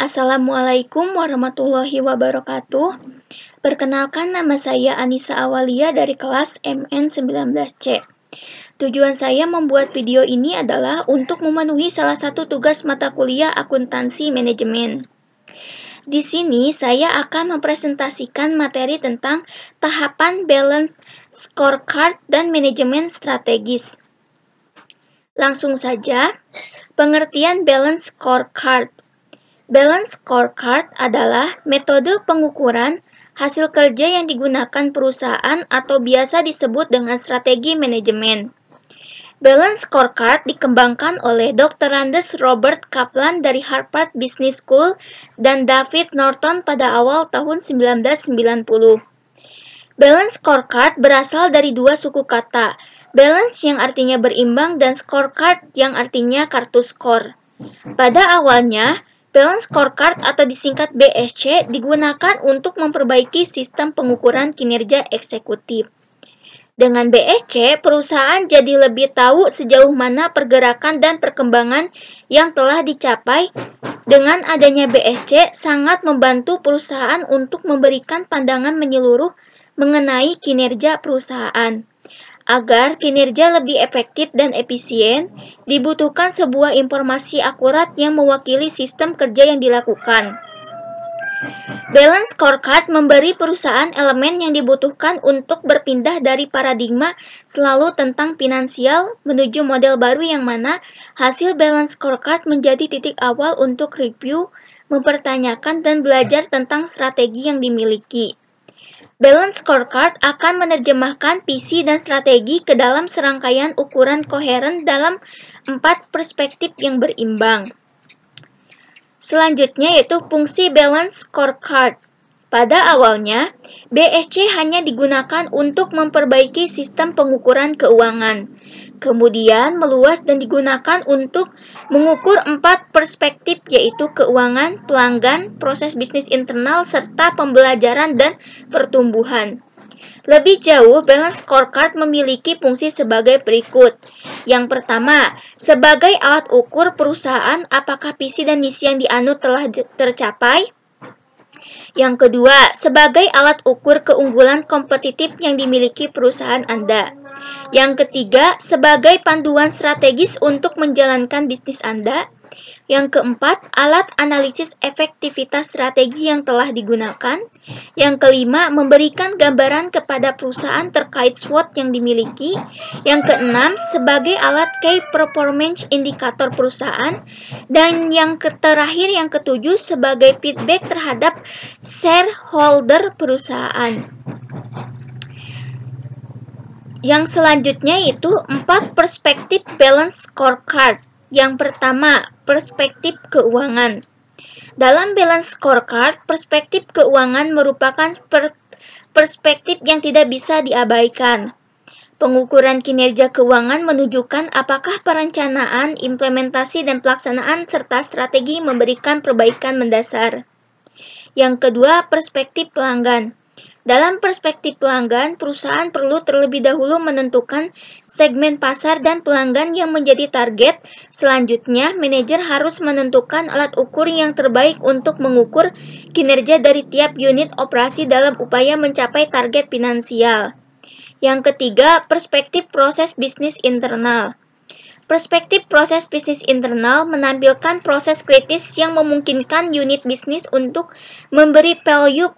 Assalamualaikum warahmatullahi wabarakatuh. Perkenalkan, nama saya Anissa Awalia dari kelas MN19C. Tujuan saya membuat video ini adalah untuk memenuhi salah satu tugas mata kuliah akuntansi manajemen. Di sini saya akan mempresentasikan materi tentang tahapan balance scorecard dan manajemen strategis. Langsung saja, pengertian balance scorecard. Balance scorecard adalah metode pengukuran hasil kerja yang digunakan perusahaan atau biasa disebut dengan strategi manajemen. Balance scorecard dikembangkan oleh Dr. Robert Kaplan dari Harvard Business School dan David Norton pada awal tahun 1990. Balance scorecard berasal dari dua suku kata, balance yang artinya berimbang dan scorecard yang artinya kartu skor. Pada awalnya, balance scorecard atau disingkat BSC digunakan untuk memperbaiki sistem pengukuran kinerja eksekutif. Dengan BSC, perusahaan jadi lebih tahu sejauh mana pergerakan dan perkembangan yang telah dicapai. Dengan adanya BSC, sangat membantu perusahaan untuk memberikan pandangan menyeluruh mengenai kinerja perusahaan. Agar kinerja lebih efektif dan efisien, dibutuhkan sebuah informasi akurat yang mewakili sistem kerja yang dilakukan. Balance scorecard memberi perusahaan elemen yang dibutuhkan untuk berpindah dari paradigma selalu tentang finansial menuju model baru yang mana hasil balance scorecard menjadi titik awal untuk review, mempertanyakan, dan belajar tentang strategi yang dimiliki. Balance scorecard akan menerjemahkan visi dan strategi ke dalam serangkaian ukuran koheren dalam 4 perspektif yang berimbang. Selanjutnya yaitu fungsi balance scorecard. Pada awalnya, BSC hanya digunakan untuk memperbaiki sistem pengukuran keuangan. Kemudian meluas dan digunakan untuk mengukur 4 perspektif yaitu keuangan, pelanggan, proses bisnis internal, serta pembelajaran dan pertumbuhan. Lebih jauh, balance scorecard memiliki fungsi sebagai berikut. Yang pertama, sebagai alat ukur perusahaan apakah visi dan misi yang dianut telah tercapai. Yang kedua, sebagai alat ukur keunggulan kompetitif yang dimiliki perusahaan Anda. Yang ketiga, sebagai panduan strategis untuk menjalankan bisnis Anda. Yang keempat, alat analisis efektivitas strategi yang telah digunakan. Yang kelima, memberikan gambaran kepada perusahaan terkait SWOT yang dimiliki. Yang keenam, sebagai alat key performance indikator perusahaan. Dan yang terakhir, yang ketujuh, sebagai feedback terhadap shareholder perusahaan. Yang selanjutnya itu 4 perspektif balance scorecard. Yang pertama, perspektif keuangan. Dalam balance scorecard, perspektif keuangan merupakan perspektif yang tidak bisa diabaikan. Pengukuran kinerja keuangan menunjukkan apakah perencanaan, implementasi, dan pelaksanaan serta strategi memberikan perbaikan mendasar. Yang kedua, perspektif pelanggan. Dalam perspektif pelanggan, perusahaan perlu terlebih dahulu menentukan segmen pasar dan pelanggan yang menjadi target. Selanjutnya, manajer harus menentukan alat ukur yang terbaik untuk mengukur kinerja dari tiap unit operasi dalam upaya mencapai target finansial. Yang ketiga, perspektif proses bisnis internal. Perspektif proses bisnis internal menampilkan proses kritis yang memungkinkan unit bisnis untuk memberi value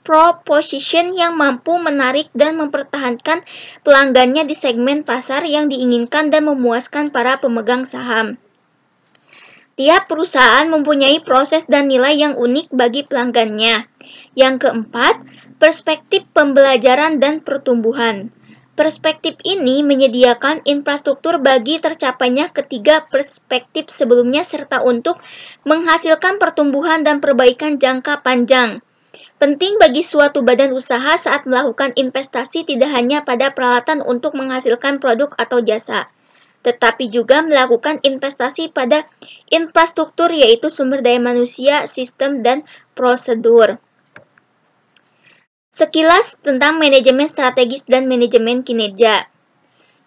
proposition yang mampu menarik dan mempertahankan pelanggannya di segmen pasar yang diinginkan dan memuaskan para pemegang saham. Tiap perusahaan mempunyai proses dan nilai yang unik bagi pelanggannya. Yang keempat, perspektif pembelajaran dan pertumbuhan. Perspektif ini menyediakan infrastruktur bagi tercapainya ketiga perspektif sebelumnya serta untuk menghasilkan pertumbuhan dan perbaikan jangka panjang. Penting bagi suatu badan usaha saat melakukan investasi tidak hanya pada peralatan untuk menghasilkan produk atau jasa, tetapi juga melakukan investasi pada infrastruktur yaitu sumber daya manusia, sistem, dan prosedur. Sekilas tentang manajemen strategis dan manajemen kinerja,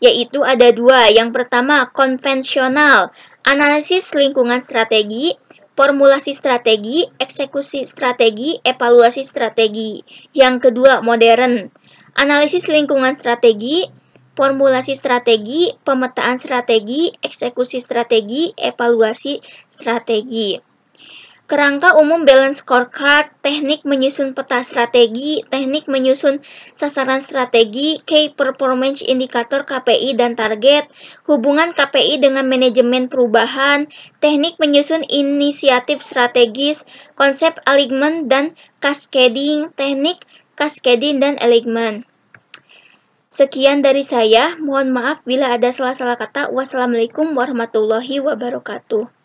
yaitu ada dua. Yang pertama, konvensional, analisis lingkungan strategi. formulasi strategi, eksekusi strategi, evaluasi strategi. Yang kedua, modern. Analisis lingkungan strategi, formulasi strategi, pemetaan strategi, eksekusi strategi, evaluasi strategi. Kerangka umum balance scorecard, teknik menyusun peta strategi, teknik menyusun sasaran strategi, key performance indicator KPI dan target, hubungan KPI dengan manajemen perubahan, teknik menyusun inisiatif strategis, konsep alignment dan cascading, teknik cascading dan alignment. Sekian dari saya, mohon maaf bila ada salah-salah kata. Wassalamualaikum warahmatullahi wabarakatuh.